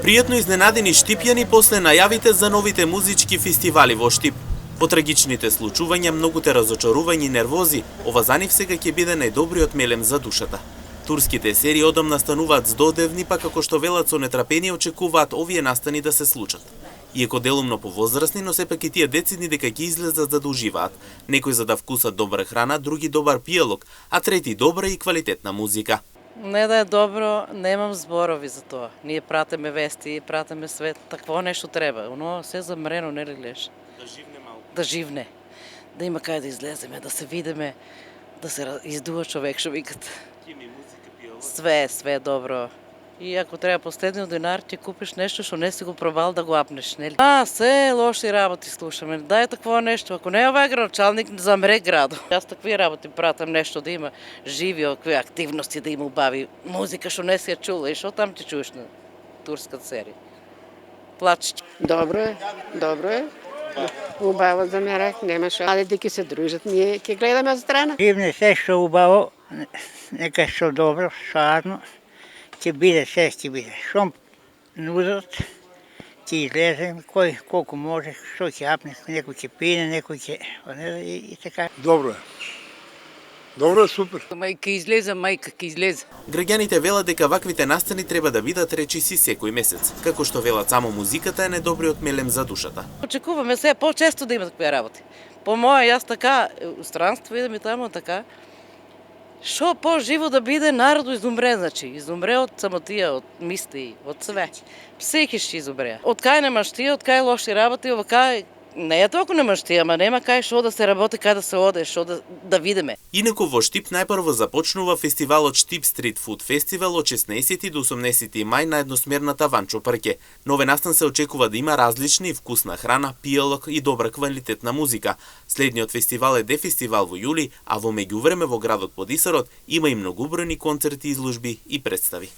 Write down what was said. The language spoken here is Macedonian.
Пријатно изненадени штипјани после најавите за новите музички фестивали во Штип. По трагичните случувања, многуте разочарувања и нервози, ова за нив сега ќе биде најдобриот мелем за душата. Турските серии одамна стануваат здодевни, па како што велат со нетрпение очекуваат овие настани да се случат. Иако делумно повозрасни, но сепак и тие децидни дека ќе излезат за да уживаат. Некои за да вкусат добра храна, други добар пијалок, а трети добра и квалитетна музика. Не да е добро, немам зборови за тоа. Ние пратиме вести, пратиме свет, такво нешто треба. Оно се замрено, не ли гледаш? Да живне малку. Да живне. Да има кај да излеземе, да се видиме, да се издува човек, што викат. Кими, музика, пијалок. Све е добро. И ако треба последниот денар, ќе купиш нешто што не си го пробал да го апнеш, нели? Се лоши работи слушаме. Дај такво нешто. Ако не е овај градоначалник, замре градот. Јас такви работи пратам, нешто да има живи, какви активности да има убави, музика што не си ја чула и што там ти чуеш на турската серија. Плачеш. Добро е. Убаво замерак, немаше. Младите ќе се дружат, ние ќе гледаме од страна. Живне се што убаво, нека што добро, садно. Ќе биде, се ќе биде. Шом нудат, ќе излезем, кој колку може, што ќе апне, некој ќе пине, некој ќе... и така. Добро е. Добро е, супер. Мајка ќе излезе. Граѓаните велат дека ваквите настани треба да бидат речиси секој месец. Како што велат, само музиката е најдобриот мелем за душата. Очекуваме се по-често да има такви работи. По моја, јас така, у странство идем и тамо така, што по-живо да биде, народу изумре, значи. Изумре од самотија, од мисли, од све. Секи ќе изумре. Од кај немаш тие, од кај лоши работи, ова кај... Не е толку немаш тие, ама нема кај што да се работи, кај да се оде, што да видиме. Инаку во Штип најпрво започнува фестивалот Штип Стрит Фуд Фестивал од 16 до 18 мај на едносмерната Ванчо парке. Нове настан се очекува да има различни вкусна храна, пијалок и добра квалитетна музика. Следниот фестивал е Дефестивал во јули, а во меѓувреме во градот Подисарот има и многубројни концерти, изложби и представи.